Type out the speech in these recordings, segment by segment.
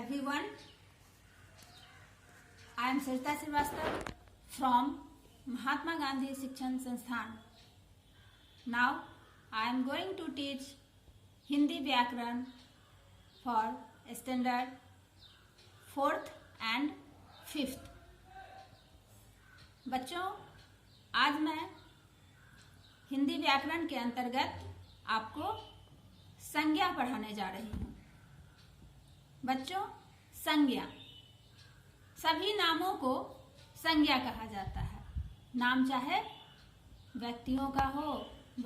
everyone. I am Sarita Srivastava from Mahatma Gandhi Shikshan Sansthan. Now I am going to teach Hindi Vyakaran for standard 4th and 5th. बच्चों, आज मैं हिंदी व्याकरण के अंतर्गत आपको संज्ञा पढ़ाने जा रही हूँ। बच्चों, संज्ञा, सभी नामों को संज्ञा कहा जाता है। नाम चाहे व्यक्तियों का हो,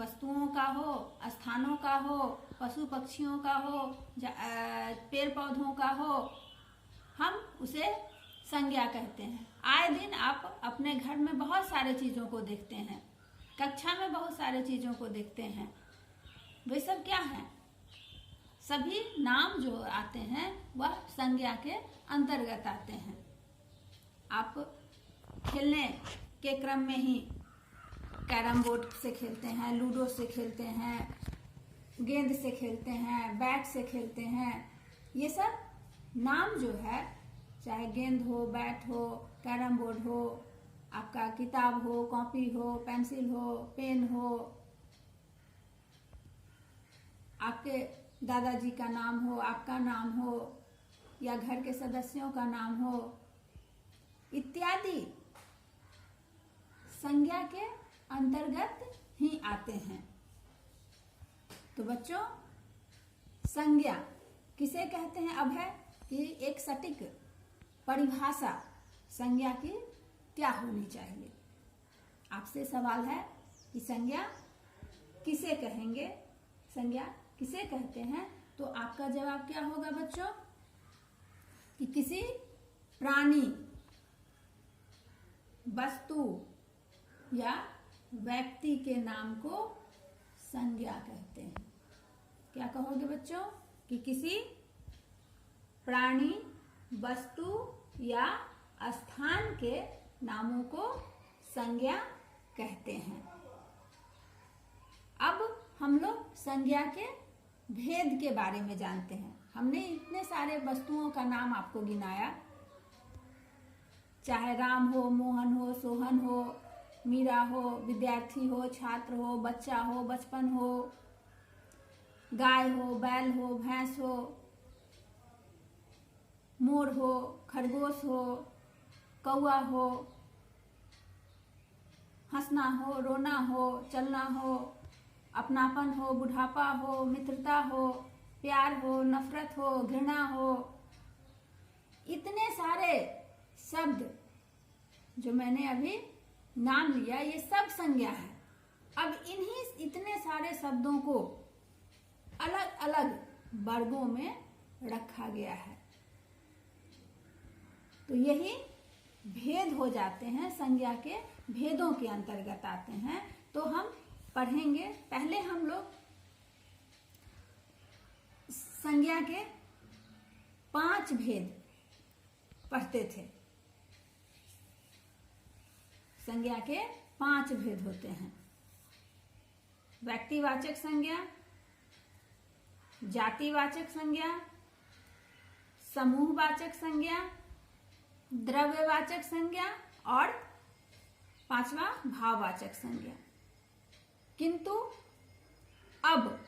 वस्तुओं का हो, स्थानों का हो, पशु पक्षियों का हो, पेड़ पौधों का हो, हम उसे संज्ञा कहते हैं। आए दिन आप अपने घर में बहुत सारे चीज़ों को देखते हैं, कक्षा में बहुत सारे चीज़ों को देखते हैं। वे सब क्या हैं? सभी नाम जो आते हैं वह संज्ञा के अंतर्गत आते हैं। आप खेलने के क्रम में ही कैरम बोर्ड से खेलते हैं, लूडो से खेलते हैं, गेंद से खेलते हैं, बैट से खेलते हैं। ये सब नाम जो है, चाहे गेंद हो, बैट हो, कैरम बोर्ड हो, आपका किताब हो, कॉपी हो, पेंसिल हो, पेन हो, आपके दादाजी का नाम हो, आपका नाम हो, या घर के सदस्यों का नाम हो, इत्यादि संज्ञा के अंतर्गत ही आते हैं। तो बच्चों, संज्ञा किसे कहते हैं? अब है कि एक सटीक परिभाषा संज्ञा की क्या होनी चाहिए। आपसे सवाल है कि संज्ञा किसे कहेंगे, संज्ञा किसे कहते हैं? तो आपका जवाब क्या होगा बच्चों? कि किसी प्राणी, वस्तु या व्यक्ति के नाम को संज्ञा कहते हैं। क्या कहोगे बच्चों? कि किसी प्राणी, वस्तु या स्थान के नामों को संज्ञा कहते हैं। अब हम लोग संज्ञा के भेद के बारे में जानते हैं। हमने इतने सारे वस्तुओं का नाम आपको गिनाया, चाहे राम हो, मोहन हो, सोहन हो, मीरा हो, विद्यार्थी हो, छात्र हो, बच्चा हो, बचपन हो, गाय हो, बैल हो, भैंस हो, मोर हो, खरगोश हो, कौआ हो, हंसना हो, रोना हो, चलना हो, अपनापन हो, बुढ़ापा हो, मित्रता हो, प्यार हो, नफरत हो, घृणा हो, इतने सारे शब्द जो मैंने अभी नाम लिया, ये सब संज्ञा है। अब इन्हीं इतने सारे शब्दों को अलग अलग वर्गों में रखा गया है, तो यही भेद हो जाते हैं, संज्ञा के भेदों के अंतर्गत आते हैं। तो हम पढ़ेंगे। पहले हम लोग संज्ञा के 5 भेद पढ़ते थे। संज्ञा के 5 भेद होते हैं। व्यक्तिवाचक संज्ञा, जातिवाचक संज्ञा, समूहवाचक संज्ञा, द्रव्यवाचक संज्ञा और 5वां भाववाचक संज्ञा। किंतु अब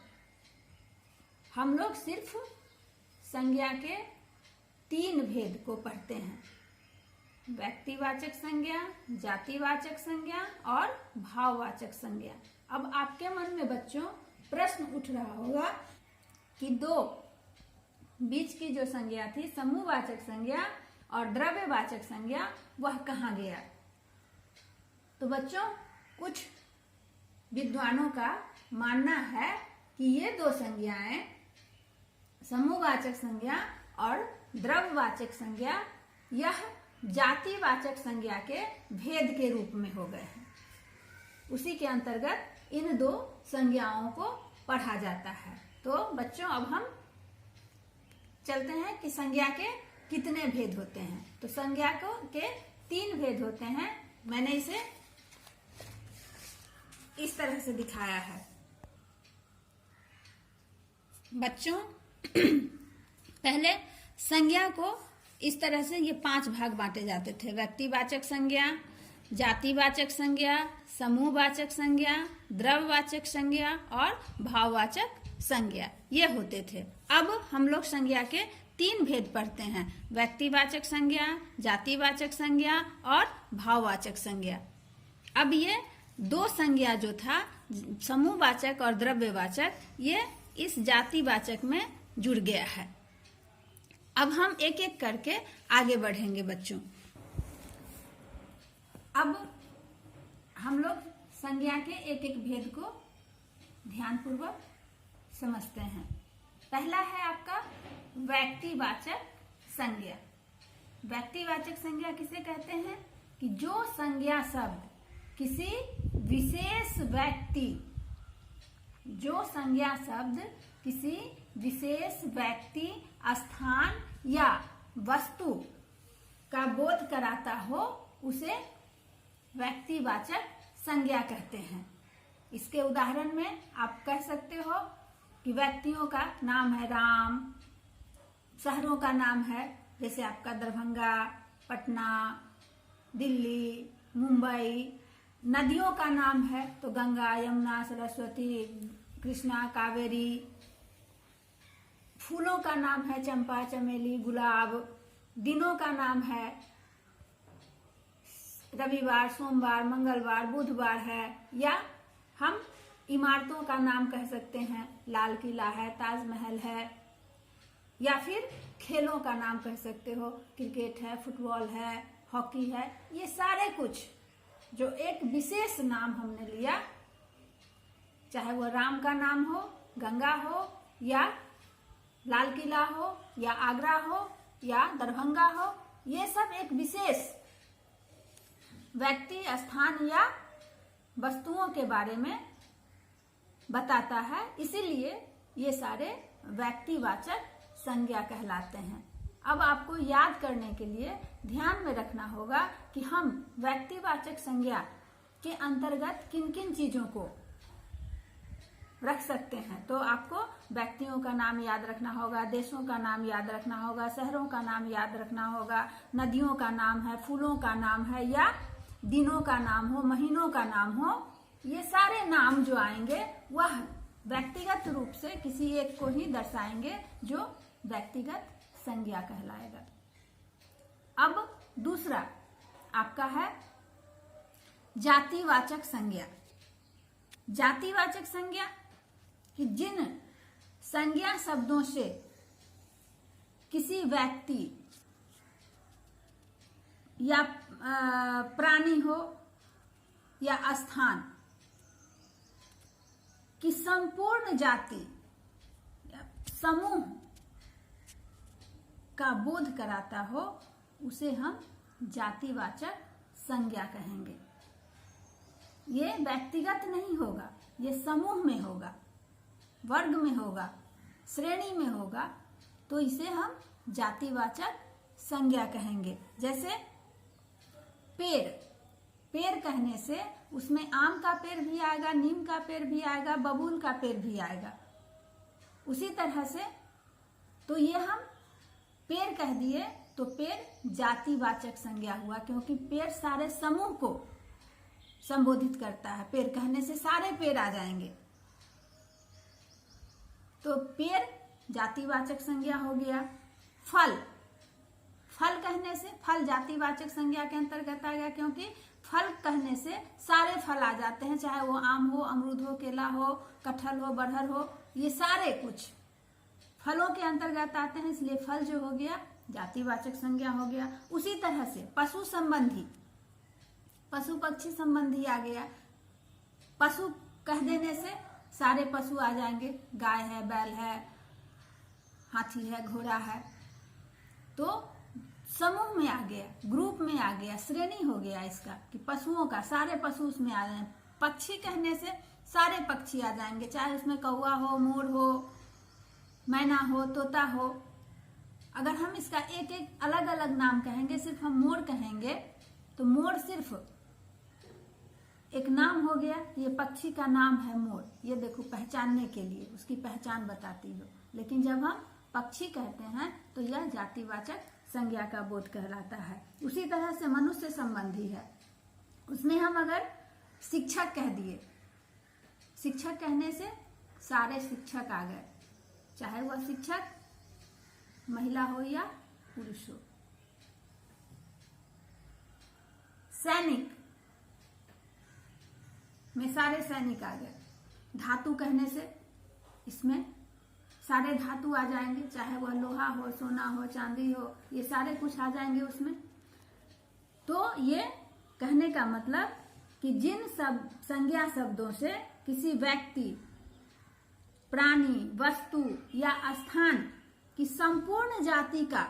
हम लोग सिर्फ संज्ञा के 3 भेद को पढ़ते हैं। व्यक्तिवाचक संज्ञा, जातिवाचक संज्ञा और भाववाचक संज्ञा। अब आपके मन में बच्चों प्रश्न उठ रहा होगा कि 2 बीच की जो संज्ञा थी, समूहवाचक संज्ञा और द्रव्यवाचक संज्ञा, वह कहाँ गया? तो बच्चों, कुछ विद्वानों का मानना है कि ये 2 संज्ञाएं, समूहवाचक संज्ञा और द्रव्यवाचक संज्ञा, यह जातिवाचक संज्ञा के भेद के रूप में हो गए हैं। उसी के अंतर्गत इन 2 संज्ञाओं को पढ़ा जाता है। तो बच्चों, अब हम चलते हैं कि संज्ञा के कितने भेद होते हैं। तो संज्ञा के 3 भेद होते हैं। मैंने इसे इस तरह से दिखाया है। बच्चों, पहले संज्ञा को इस तरह से ये 5 भाग बांटे जाते थे। व्यक्तिवाचक संज्ञा, जातिवाचक संज्ञा, समूहवाचक संज्ञा, द्रव्यवाचक संज्ञा और भाववाचक संज्ञा, ये होते थे। अब हम लोग संज्ञा के 3 भेद पढ़ते हैं, व्यक्तिवाचक संज्ञा, जातिवाचक संज्ञा और भाववाचक संज्ञा। अब ये 2 संज्ञा जो था, समूहवाचक और द्रव्यवाचक, ये इस जातिवाचक में जुड़ गया है। अब हम एक एक करके आगे बढ़ेंगे बच्चों। अब हम लोग संज्ञा के एक एक भेद को ध्यानपूर्वक समझते हैं। पहला है आपका व्यक्तिवाचक संज्ञा। व्यक्तिवाचक संज्ञा किसे कहते हैं? कि जो संज्ञा शब्द किसी विशेष व्यक्ति, जो संज्ञा शब्द किसी विशेष व्यक्ति, स्थान या वस्तु का बोध कराता हो, उसे व्यक्तिवाचक संज्ञा कहते हैं। इसके उदाहरण में आप कह सकते हो कि व्यक्तियों का नाम है राम, शहरों का नाम है जैसे आपका दरभंगा, पटना, दिल्ली, मुंबई। नदियों का नाम है तो गंगा, यमुना, सरस्वती, कृष्णा, कावेरी। फूलों का नाम है चंपा, चमेली, गुलाब। दिनों का नाम है रविवार, सोमवार, मंगलवार, बुधवार है। या हम इमारतों का नाम कह सकते हैं, लाल किला है, ताजमहल है। या फिर खेलों का नाम कह सकते हो, क्रिकेट है, फुटबॉल है, हॉकी है। ये सारे कुछ जो एक विशेष नाम हमने लिया, चाहे वो राम का नाम हो, गंगा हो, या लाल किला हो, या आगरा हो, या दरभंगा हो, ये सब एक विशेष व्यक्ति, स्थान या वस्तुओं के बारे में बताता है। इसीलिए ये सारे व्यक्तिवाचक संज्ञा कहलाते हैं। अब आपको याद करने के लिए ध्यान में रखना होगा कि हम व्यक्तिवाचक संज्ञा के अंतर्गत किन किन चीजों को रख सकते हैं। तो आपको व्यक्तियों का नाम याद रखना होगा, देशों का नाम याद रखना होगा, शहरों का नाम याद रखना होगा, नदियों का नाम है, फूलों का नाम है, या दिनों का नाम हो, महीनों का नाम हो। ये सारे नाम जो आएंगे वह व्यक्तिगत रूप से किसी एक को ही दर्शाएंगे, जो व्यक्तिगत संज्ञा कहलाएगा। अब दूसरा आपका है जातिवाचक संज्ञा। जातिवाचक संज्ञा कि जिन संज्ञा शब्दों से किसी व्यक्ति या प्राणी हो या स्थान की संपूर्ण जाति या समूह का बोध कराता हो, उसे हम जातिवाचक संज्ञा कहेंगे। ये व्यक्तिगत नहीं होगा, ये समूह में होगा, वर्ग में होगा, श्रेणी में होगा, तो इसे हम जातिवाचक संज्ञा कहेंगे। जैसे पेड़, पेड़ कहने से उसमें आम का पेड़ भी आएगा, नीम का पेड़ भी आएगा, बबूल का पेड़ भी आएगा। उसी तरह से तो ये हम पेड़ कह दिए तो पेड़ जातिवाचक संज्ञा हुआ, क्योंकि पेड़ सारे समूह को संबोधित करता है। पेड़ कहने से सारे पेड़ आ जाएंगे, तो पेड़ जातिवाचक संज्ञा हो गया। फल, फल कहने से फल जातिवाचक संज्ञा के अंतर्गत आ गया, क्योंकि फल कहने से सारे फल आ जाते हैं, चाहे वो आम हो, अमरूद हो, केला हो, कटहल हो, बरहर हो, ये सारे कुछ फलों के अंतर्गत आते हैं, इसलिए फल जो हो गया जातिवाचक संज्ञा हो गया। उसी तरह से पशु संबंधी, पशु पक्षी संबंधी आ गया। पशु कह देने से सारे पशु आ जाएंगे, गाय है, बैल है, हाथी है, घोड़ा है। तो समूह में आ गया, ग्रुप में आ गया, श्रेणी हो गया इसका कि पशुओं का सारे पशु उसमें आ जाए। पक्षी कहने से सारे पक्षी आ जाएंगे, चाहे उसमें कौवा हो, मोर हो, मैना हो, तोता हो। अगर हम इसका एक एक अलग अलग नाम कहेंगे, सिर्फ हम मोर कहेंगे, तो मोर सिर्फ एक नाम हो गया, ये पक्षी का नाम है मोर, ये देखो पहचानने के लिए उसकी पहचान बताती हो। लेकिन जब हम पक्षी कहते हैं तो यह जातिवाचक संज्ञा का बोध कहलाता है। उसी तरह से मनुष्य संबंधी है, उसमें हम अगर शिक्षक कह दिए, शिक्षक कहने से सारे शिक्षक आ गए, चाहे वह शिक्षक महिला हो या पुरुष हो। सैनिक में सारे सैनिक आ गए। धातु कहने से इसमें सारे धातु आ जाएंगे, चाहे वह लोहा हो, सोना हो, चांदी हो, ये सारे कुछ आ जाएंगे उसमें। तो ये कहने का मतलब कि जिन सब संज्ञा शब्दों से किसी व्यक्ति, प्राणी, वस्तु या स्थान की संपूर्ण जाति का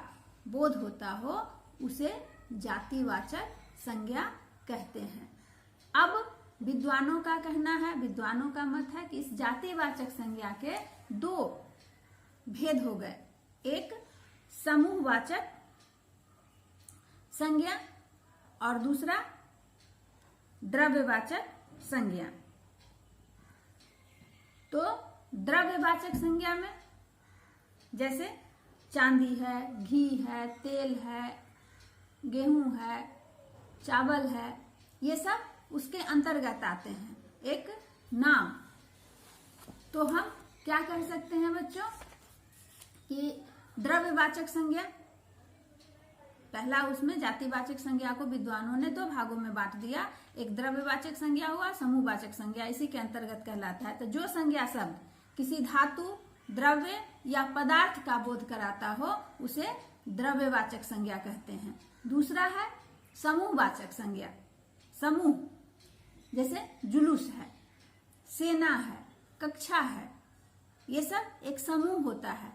बोध होता हो उसे जातिवाचक संज्ञा कहते हैं। अब विद्वानों का कहना है, विद्वानों का मत है कि इस जातिवाचक संज्ञा के दो भेद हो गए, एक समूहवाचक संज्ञा और दूसरा द्रव्यवाचक संज्ञा। तो द्रव्यवाचक संज्ञा में जैसे चांदी है, घी है, तेल है, गेहूं है, चावल है, ये सब उसके अंतर्गत आते हैं, एक नाम। तो हम क्या कह सकते हैं बच्चों कि द्रव्यवाचक संज्ञा, पहला उसमें जातिवाचक संज्ञा को विद्वानों ने दो भागों में बांट दिया, एक द्रव्यवाचक संज्ञा हुआ, समूहवाचक संज्ञा इसी के अंतर्गत कहलाता है। तो जो संज्ञा शब्द किसी धातु, द्रव्य या पदार्थ का बोध कराता हो उसे द्रव्यवाचक संज्ञा कहते हैं। दूसरा है समूहवाचक संज्ञा। समूह जैसे जुलूस है, सेना है, कक्षा है, ये सब एक समूह होता है।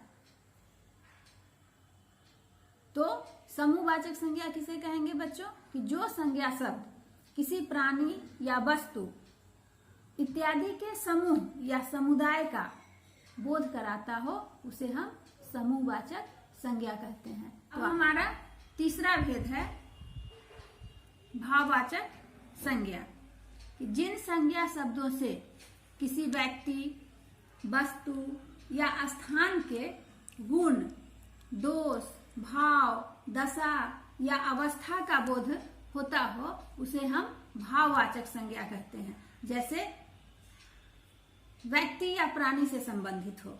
तो समूहवाचक संज्ञा किसे कहेंगे बच्चों कि जो संज्ञा शब्द किसी प्राणी या वस्तु इत्यादि के समूह या समुदाय का बोध कराता हो उसे हम समूहवाचक संज्ञा कहते हैं। तो हमारा तीसरा भेद है भाववाचक संज्ञा। जिन संज्ञा शब्दों से किसी व्यक्ति, वस्तु या स्थान के गुण, दोष, भाव, दशा या अवस्था का बोध होता हो उसे हम भाववाचक संज्ञा कहते हैं। जैसे व्यक्ति या प्राणी से संबंधित हो,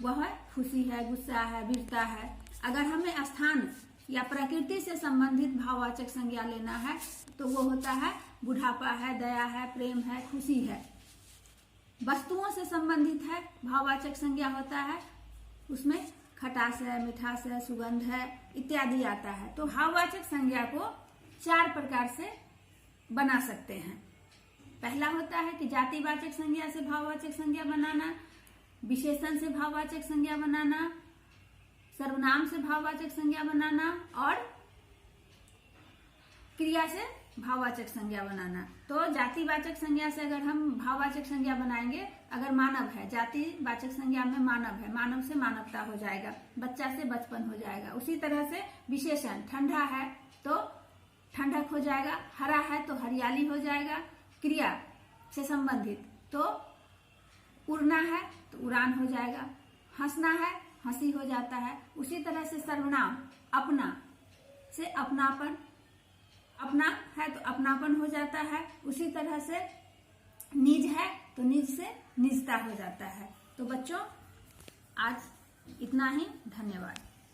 वह खुशी है, गुस्सा है, वीरता है। अगर हमें स्थान या प्रकृति से संबंधित भाववाचक संज्ञा लेना है तो वो होता है बुढ़ापा है, दया है, प्रेम है, खुशी है। वस्तुओं से संबंधित है भाववाचक संज्ञा होता है, उसमें खटास है, मिठास है, सुगंध है इत्यादि आता है। तो भाववाचक संज्ञा को चार प्रकार से बना सकते हैं। पहला होता है कि जातिवाचक संज्ञा से भाववाचक संज्ञा बनाना, विशेषण से भाववाचक संज्ञा बनाना, सर्वनाम से भाववाचक संज्ञा बनाना और क्रिया से भाववाचक संज्ञा बनाना। तो जातिवाचक संज्ञा से अगर हम भाववाचक संज्ञा बनाएंगे, अगर मानव है, जातिवाचक संज्ञा में मानव है, मानव से मानवता हो जाएगा, बच्चा से बचपन हो जाएगा। उसी तरह से विशेषण, ठंडा है तो ठंडक हो जाएगा, हरा है तो हरियाली हो जाएगा। क्रिया से संबंधित तो उड़ना है तो उड़ान हो जाएगा, हंसना है हंसी हो जाता है। उसी तरह से सर्वनाम, अपना से अपनापन, अपना है तो अपनापन हो जाता है। उसी तरह से निज है तो निज से निजता हो जाता है। तो बच्चों आज इतना ही, धन्यवाद।